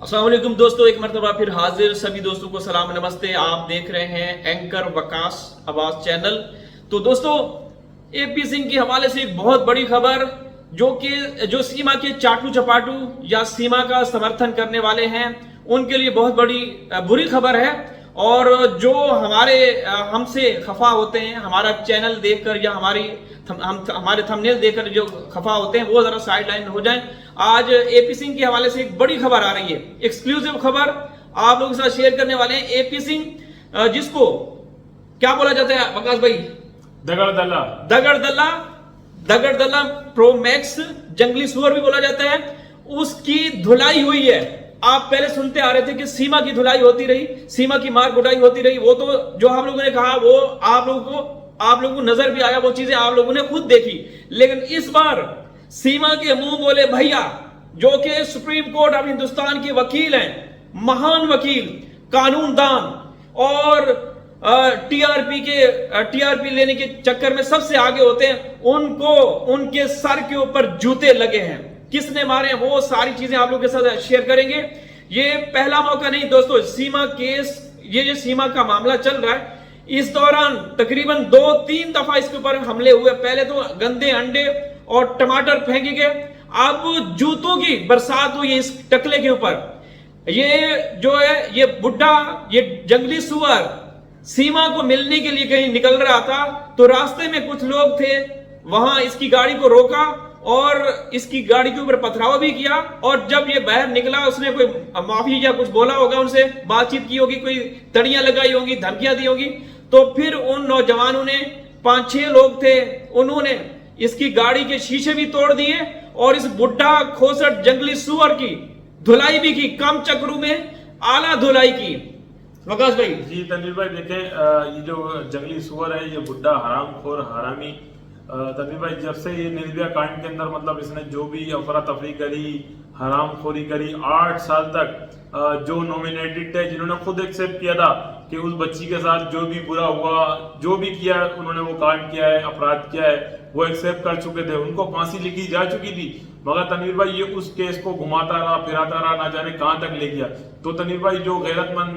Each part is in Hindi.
अस्सलाम वालेकुम दोस्तों, एक मरतबा फिर हाजिर। सभी दोस्तों को सलाम नमस्ते। आप देख रहे हैं एंकर वकास आवाज चैनल। तो दोस्तों, एपी सिंह के हवाले से एक बहुत बड़ी खबर जो सीमा के चाटू चपाटू या सीमा का समर्थन करने वाले हैं उनके लिए बहुत बड़ी बुरी खबर है। और जो हमसे खफा होते हैं, हमारा चैनल देखकर या हमारे थंबनेल देखकर जो खफा होते हैं वो जरा साइड लाइन हो जाएं। आज एपी सिंह के हवाले से एक बड़ी खबर आ रही है, एक्सक्लूसिव खबर आप लोगों के साथ शेयर करने वाले हैं। एपी सिंह जिसको क्या बोला जाता है वकास भाई? दगड़ दल्ला प्रो मैक्स जंगली सुअर भी बोला जाता है। उसकी धुलाई हुई है। आप पहले सुनते आ रहे थे कि सीमा की धुलाई होती रही, सीमा की मार कुटाई होती रही। वो तो जो हम लोगों ने कहा वो आप लोगों को नजर भी आया, वो चीजें आप लोगों ने खुद देखी। लेकिन इस बार सीमा के मुंह बोले भैया, जो कि सुप्रीम कोर्ट ऑफ हिंदुस्तान के वकील हैं, महान वकील, कानूनदान और टीआरपी लेने के चक्कर में सबसे आगे होते हैं, उनको उनके सर के ऊपर जूते लगे हैं। किसने मारे हैं वो सारी चीजें आप लोगों के साथ शेयर करेंगे। ये पहला मौका नहीं दोस्तों, सीमा केस, ये जो सीमा का मामला चल रहा है, इस दौरान तकरीबन 2-3 दफा इसके ऊपर हमले हुए। पहले तो गंदे अंडे और टमाटर फेंके गए, अब जूतों की बरसात हुई इस टकले के ऊपर। ये जो है, ये बुड्ढा, ये जंगली सुअर सीमा को मिलने के लिए कहीं निकल रहा था, तो रास्ते में कुछ लोग थे, वहां इसकी गाड़ी को रोका और इसकी गाड़ी के ऊपर पथराव भी किया। और जब ये बाहर निकला, उसने कोई माफी या कुछ बोला होगा, उनसे बातचीत की होगी, कोई तड़ियां लगाई होंगी, धमकियां दी होगी। तो फिर उन नौजवानों ने, 5-6 लोग थे, उन्होंने इसकी गाड़ी के शीशे भी तोड़ दिए और इस बुड्ढा खोसट जंगली सुअर की धुलाई भी की, कम चक्रू में आला धुलाई की। वकास भाई जी, तनवीर भाई देखें, ये जो जंगली सुअर है, ये बुड्ढा हरामखोर हरामी तनवीर भाई, जब से ये निर्भया कांड के अंदर मतलब इसने जो भी अफरा तफरी करी, हरामखोरी करी, 8 साल तक जो नॉमिनेटेड थे, जिन्होंने खुद एक्सेप्ट किया था कि उस बच्ची के साथ जो भी बुरा हुआ, जो भी किया उन्होंने, वो कांड किया है, अपराध किया है, वो एक्सेप्ट कर चुके थे, उनको फांसी लिखी जा चुकी थी। मगर तनवीर भाई ये उस केस को घुमाता रहा, फिराता रहा, ना जाने कहां तक ले गया। तो तनवीर भाई जो गैरतमंद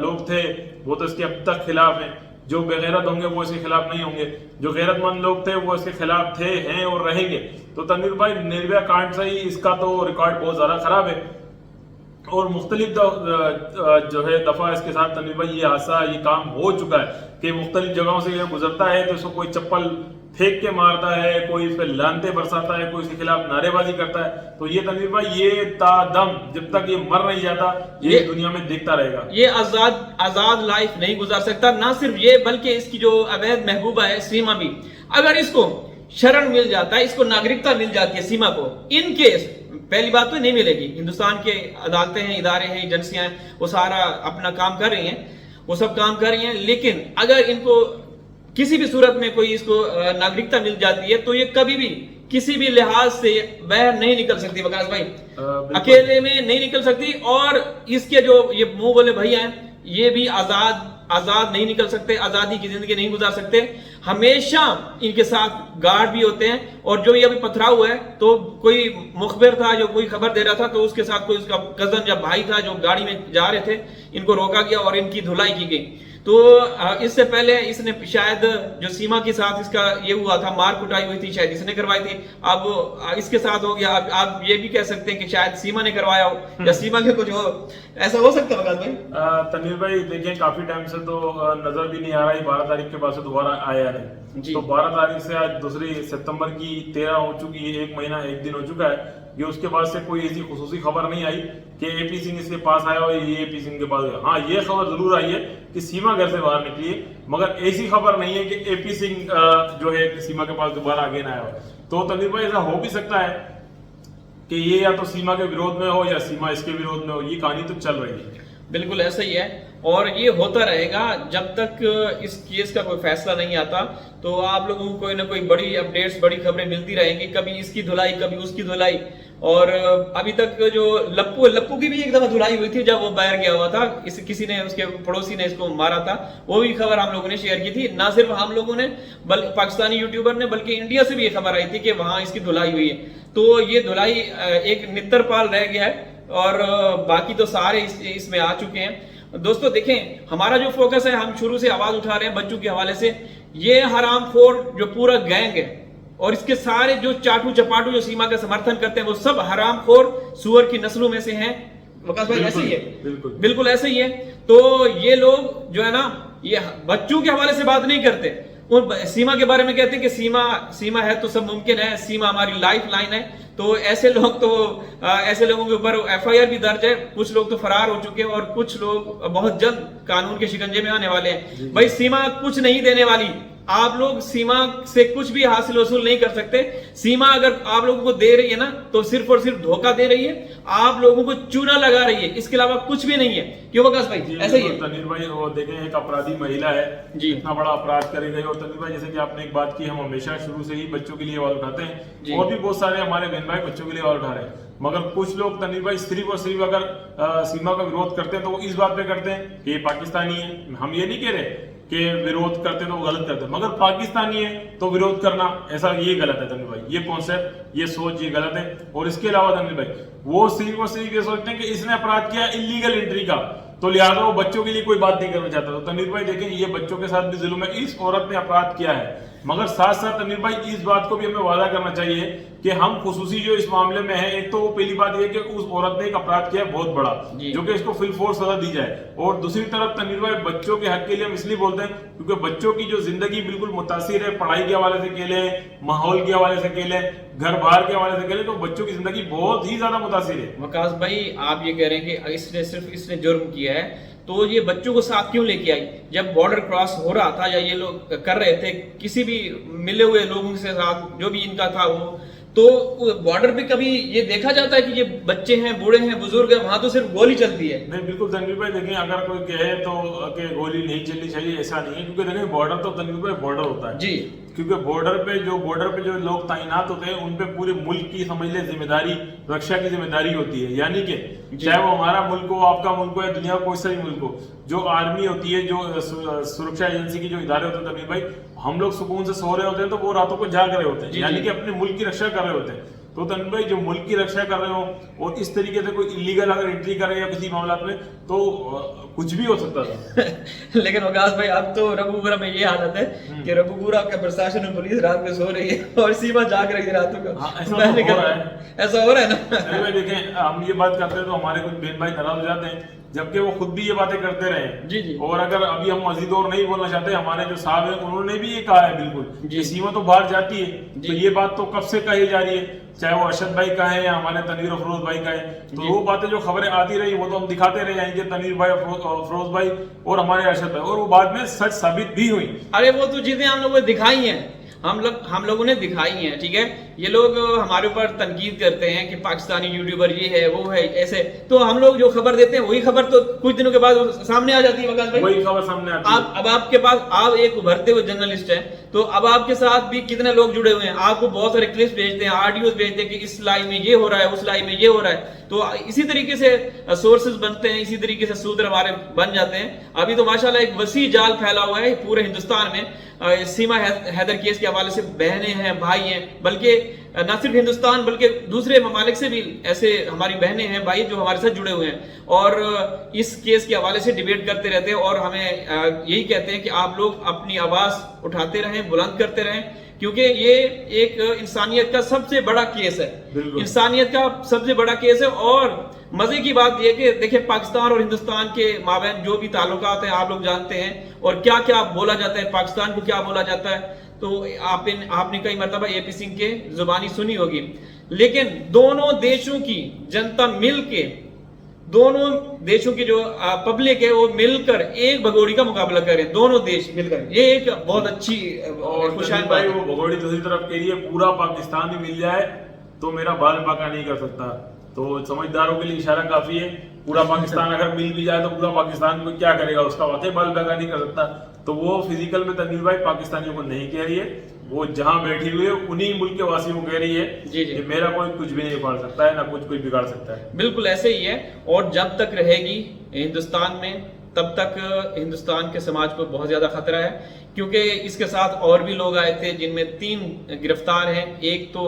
लोग थे वो तो इसके अब तक खिलाफ हैं, जो बेगैरत होंगे वो इसके खिलाफ नहीं होंगे। जो गैरतमंद लोग थे वो इसके खिलाफ थे, हैं और रहेंगे। तो तनवीर भाई निर्भया कांड से ही इसका तो रिकॉर्ड बहुत ज्यादा खराब है और मुख्तलिफ जो है दफा इसके साथ तनवीर भाई ये हादसा, ये काम हो चुका है कि मुख्तलिफ जगहों से ये गुजरता है तो इसको कोई चप्पल फेंक के मारता है, कोई इस पे लानते बरसाता है, कोई इसके खिलाफ नारेबाजी करता है। तो ये तनवीर भाई ये तादम जब तक ये मर नहीं जाता ये दुनिया में देखता रहेगा। ये आजाद लाइफ नहीं गुजार सकता। ना सिर्फ ये, बल्कि इसकी जो अवैध महबूबा है सीमा भी, अगर इसको शरण मिल जाता है, इसको नागरिकता मिल जाती है सीमा को, इन केस पहली बात तो नहीं मिलेगी। हिंदुस्तान के अदालतें हैं, इदारे हैं, एजेंसियां हैं, वो सारा अपना काम कर रही हैं, वो सब काम कर रही हैं। लेकिन अगर इनको किसी भी सूरत में कोई इसको नागरिकता मिल जाती है तो ये कभी भी किसी भी लिहाज से बाहर नहीं निकल सकती वकास भाई, अकेले में नहीं निकल सकती। और इसके जो ये मुंह बोले भैया हैं, ये भी आजाद नहीं निकल सकते, आजादी की जिंदगी नहीं गुजार सकते। हमेशा इनके साथ गार्ड भी होते हैं। और जो ये अभी पथराव हुआ है, तो कोई मुखबिर था जो कोई खबर दे रहा था, तो उसके साथ कोई उसका कजन या भाई था जो गाड़ी में जा रहे थे, इनको रोका गया और इनकी धुलाई की गई। तो इससे पहले इसने शायद जो सीमा के साथ इसका ये हुआ था, मार कुटाई हुई थी, शायद इसने करवाई थी, अब इसके साथ हो गया। अब आप ये भी कह सकते हैं कि शायद सीमा ने करवाया हो या सीमा के कुछ हो, ऐसा हो सकता है भाई? तनवीर भाई देखिए, काफी टाइम से तो नजर भी नहीं आ रहा है, 12 तारीख के बाद से दोबारा आया नहीं। तो 12 तारीख से आज 2 सितंबर की 13 हो चुकी है, 1 महीना 1 दिन हो चुका है। ये उसके बाद से कोई ऐसी खुसूसी खबर नहीं आई कि एपी सिंह इसके पास आया हो, ये एपी सिंह के पास गया। हाँ, ये खबर जरूर आई है कि सीमा घर से बाहर निकली है, मगर ऐसी खबर नहीं है कि एपी सिंह जो है सीमा के पास दोबारा आगे ना आया हो। तो तनवीर भाई ऐसा हो भी सकता है कि ये या तो सीमा के विरोध में हो या सीमा इसके विरोध में हो, ये कहानी तो चल रही है। बिल्कुल ऐसा ही है और ये होता रहेगा जब तक इस केस का कोई फैसला नहीं आता। तो आप लोगों को कोई ना कोई बड़ी अपडेट्स, बड़ी खबरें मिलती रहेंगी, कभी इसकी धुलाई, कभी उसकी धुलाई। और अभी तक जो लप्पू की भी एक दफा धुलाई हुई थी जब वो बाहर गया हुआ था, किसी ने, उसके पड़ोसी ने इसको मारा था, वो भी खबर हम लोगों ने शेयर की थी। ना सिर्फ हम लोगों ने, बल्कि पाकिस्तानी यूट्यूबर ने, बल्कि इंडिया से भी ये खबर आई थी कि वहां इसकी धुलाई हुई है। तो ये धुलाई एक नित्तर पाल रह गया है और बाकी तो सारे इसमें आ चुके हैं। दोस्तों देखें, हमारा जो फोकस है, हम शुरू से आवाज उठा रहे हैं बच्चों के हवाले से, ये हरामखोर जो पूरा गैंग है और इसके सारे जो चाटू चपाटू जो सीमा का समर्थन करते हैं वो सब हरामखोर सुअर की नस्लों में से हैं। वकास भाई ऐसे ही है, बिल्कुल ऐसे ही है। तो ये लोग जो है ना, ये बच्चों के हवाले से बात नहीं करते, उन सीमा के बारे में कहते हैं कि सीमा है तो सब मुमकिन है, सीमा हमारी लाइफ लाइन है। तो ऐसे लोग तो ऐसे लोगों के ऊपर FIR भी दर्ज है, कुछ लोग तो फरार हो चुके हैं और कुछ लोग बहुत जल्द कानून के शिकंजे में आने वाले हैं। भाई सीमा कुछ नहीं देने वाली, आप लोग सीमा से कुछ भी हासिल वसूल नहीं कर सकते। सीमा अगर आप लोगों को दे रही है ना तो सिर्फ और सिर्फ धोखा दे रही है, आप लोगों को चूना लगा रही है, इसके अलावा कुछ भी नहीं है। क्यों वकास भाई ऐसा ही है? तनवीर भाई वो देखें, एक अपराधी महिला है जी, इतना बड़ा अपराध करे गई। और तनवीर भाई जैसे कि आपने एक बात की, हम हमेशा शुरू से ही बच्चों के लिए आवाज उठाते हैं और भी बहुत सारे हमारे बहन भाई बच्चों के लिए आवाज उठा रहे हैं, मगर कुछ लोग तनवीर भाई सिर्फ और सिर्फ अगर सीमा का विरोध करते हैं तो वो इस बात पे करते हैं कि ये पाकिस्तानी है। हम ये नहीं कह रहे कि विरोध करते तो वो गलत करते, मगर पाकिस्तानी है तो विरोध करना ऐसा ये गलत है तनवीर भाई, ये कॉन्सेप्ट, ये सोच ये गलत है। और इसके अलावा तनवीर भाई वो सिर्फ और सिर्फ ये सोचते हैं कि इसने अपराध किया इलीगल एंट्री का, तो लिहाजा वो बच्चों के लिए कोई बात नहीं करना चाहता। तो तनवीर भाई देखें, ये बच्चों के साथ भी जुल्म है, इस औरत ने अपराध किया है, मगर साथ साथ तनवीर भाई इस बात को भी हमें वादा करना चाहिए कि हम खुसूसी जो इस मामले में है, एक तो वो पहली बात ये कि उस औरत ने एक अपराध किया है बहुत बड़ा, जो कि इसको फुल फोर्स सजा दी जाए। और दूसरी तरफ तनवीर भाई बच्चों के हक के लिए हम इसलिए बोलते हैं क्योंकि बच्चों की जो जिंदगी बिल्कुल मुतासिर है, पढ़ाई के हवाले से अकेले, माहौल के हवाले से अकेले, घर बार के हवाले से अकेले, तो बच्चों की जिंदगी बहुत ही ज्यादा मुतासिर है। वकास भाई आप ये कह रहे हैं कि इसने जुर्म किया है तो ये बच्चों को साथ क्यों लेके आई? जब बॉर्डर क्रॉस हो रहा था या ये लोग कर रहे थे किसी भी मिले हुए लोगों के साथ, जो भी इनका था वो, तो बॉर्डर पे कभी ये देखा जाता है कि ये बच्चे हैं, बूढ़े हैं, बुजुर्ग हैं, वहां तो सिर्फ गोली चलती है। नहीं, बिल्कुल तनवीर भाई देखें, अगर कोई कहे तो कि गोली नहीं चलनी चाहिए, ऐसा नहीं है, क्योंकि देखें बॉर्डर तो तनवीर भाई बॉर्डर होता है जी, क्योंकि बॉर्डर पे जो लोग तैनात होते हैं उन पे पूरे मुल्क की समझ ले जिम्मेदारी, रक्षा की जिम्मेदारी होती है। यानी कि चाहे वो हमारा मुल्क हो, आपका मुल्क हो या दुनिया कोई सा भी मुल्क हो, जो आर्मी होती है, जो सुरक्षा एजेंसी की जो इदारे होते हैं तनवीर भाई, हम लोग सुकून से सो रहे होते हैं तो वो रातों को जाग रहे होते हैं, यानी कि अपने मुल्क की रक्षा कर रहे होते हैं। तो तनवीर भाई जो मुल्क की रक्षा कर रहे हो और इस तरीके से कोई इलीगल अगर एंट्री करे या किसी मामला में, तो कुछ भी हो सकता था। लेकिन वकास भाई अब तो रघुपुरा में ये हालत है कि रघुपुरा का प्रशासन और पुलिस रात में सो रही है और सीमा जाग रही है रातों को। ऐसा हो रहा है ना। देखें, हम ये बात करते हैं तो हमारे कुछ बहन भाई नाराज हो जाते हैं, जबकि वो खुद भी ये बातें करते रहे जी जी। और अगर अभी हम मजीद और नहीं बोलना चाहते, हमारे जो साहब हैं उन्होंने भी ये कहा है बिल्कुल कि सीमा तो बाहर जाती है, तो ये बात तो कब से कही जा रही है, चाहे वो अरशद भाई का है या हमारे तनवीर अफरोज भाई का है, तो वो बातें जो खबरें आती रही वो तो हम दिखाते रहे जाएंगे, तनवीर भाई, अफरोज भाई और हमारे अरशद भाई, और वो बाद में सच साबित भी हुई। अरे वो तो चीजें हम लोगों ने दिखाई हैं, हम लोगों ने दिखाई हैं, ठीक है। ये लोग हमारे ऊपर तनकीद करते हैं कि पाकिस्तानी यूट्यूबर ये है वो है ऐसे, तो हम लोग जो खबर देते हैं वही खबर तो कुछ दिनों के बाद सामने आ जाती है वकास भाई, वही खबर सामने आती है। अब आपके पास, आप एक उभरते हुए जर्नलिस्ट हैं, तो अब आपके साथ भी कितने लोग जुड़े हुए हैं, आपको बहुत सारे क्लिप्स भेजते हैं, ऑडियोज भेजते हैं कि इस लाइव में ये हो रहा है, उस लाइव में ये हो रहा है, तो इसी तरीके से सोर्सेज बनते हैं, इसी तरीके से सूत्र हमारे बन जाते हैं। अभी तो माशाल्लाह एक वसी जाल फैला हुआ है पूरे हिंदुस्तान में, सीमा हैदर केस के हवाले से बहनें हैं, भाई हैं, बल्कि न सिर्फ हिंदुस्तान बल्कि दूसरे ममालिक से भी ऐसे हमारी बहनें हैं, भाई जो हमारे साथ जुड़े हुए हैं और इस केस के हवाले से डिबेट करते रहते हैं और हमें यही कहते हैं कि आप लोग अपनी आवाज उठाते रहें, बुलंद करते रहें, क्योंकि ये एक इंसानियत का सबसे बड़ा केस है, इंसानियत का सबसे बड़ा केस है। और मजे की बात यह कि देखिए पाकिस्तान और हिंदुस्तान के माबैन जो भी ताल्लुकात हैं आप लोग जानते हैं, और क्या क्या बोला जाता है, पाकिस्तान को क्या बोला जाता है, तो आपने कई मरतबा AP सिंह के जुबानी सुनी होगी। लेकिन दोनों देशों की जनता मिलके, दोनों देशों की जो पब्लिक है वो मिलकर एक भगोड़ी का मुकाबला करें, दोनों देश मिलकर, ये एक बहुत अच्छी खुशहाल भाई। वो भगोड़ी दूसरी तरफ के लिए पूरा पाकिस्तान ही मिल जाए तो मेरा बाल बाका नहीं कर सकता, तो समझदारों के लिए इशारा काफी है। पूरा पाकिस्तान अगर मिल भी जाए तो पूरा पाकिस्तान को क्या करेगा, उसका वाकई बाल बाका नहीं कर सकता। तो वो फिजिकल में तनवीर भाई पाकिस्तानियों को नहीं कह रही है, वो जहां बैठी हुई है उन्हीं मुल्क के वासियों को कह रही है कि मेरा कोई कुछ भी नहीं उखाड़ सकता है, ना कुछ कोई बिगाड़ सकता है। बिल्कुल ऐसे ही है, और जब तक रहेगी हिंदुस्तान में तब तक हिंदुस्तान के समाज को बहुत ज़्यादा खतरा है, क्योंकि इसके साथ और भी लोग आए थे जिनमें 3 गिरफ्तार हैं, एक तो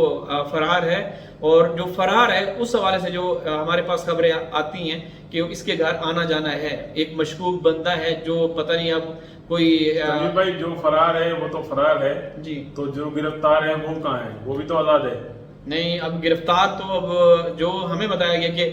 फरार है। और जो फरार है उस हवाले से जो हमारे पास खबरें आती हैं कि इसके घर आना जाना है, एक मशकूक बंदा है जो पता नहीं अब कोई तभी भाई जो फरार है वो तो फरार है जी, तो जो गिरफ्तार है वो कहाँ है? वो भी तो आजाद है। नहीं अब गिरफ्तार तो अब जो हमें बताया गया कि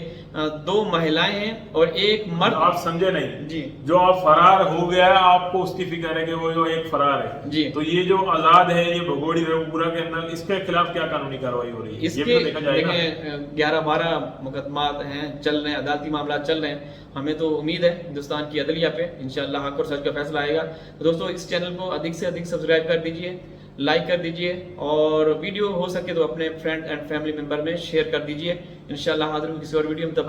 2 महिलाएं हैं और एक मर्द। आप समझे नहीं जी जो आप फरार हो गया है आपको उसकी फिक्र है कि वो जो एक फरार है जी, तो ये जो आजाद है ये भगोड़ी रघुपुरा के अंदर इसके खिलाफ क्या कानूनी कार्रवाई हो रही है ये इसके भी तो देखा जाएगा। देखें 11-12 मुकदमात हैं, चल रहे हैं, अदालती मामला चल रहे हैं। हमें तो उम्मीद है हिंदुस्तान की अदलिया पे इंशाल्लाह हक और सच का फैसला आएगा। तो दोस्तों इस चैनल को अधिक से अधिक सब्सक्राइब कर दीजिए, लाइक कर दीजिए और वीडियो हो सके तो अपने फ्रेंड एंड फैमिली मेंबर में शेयर कर दीजिए। इंशाल्लाह हाजिर हूँ किसी और वीडियो में। तब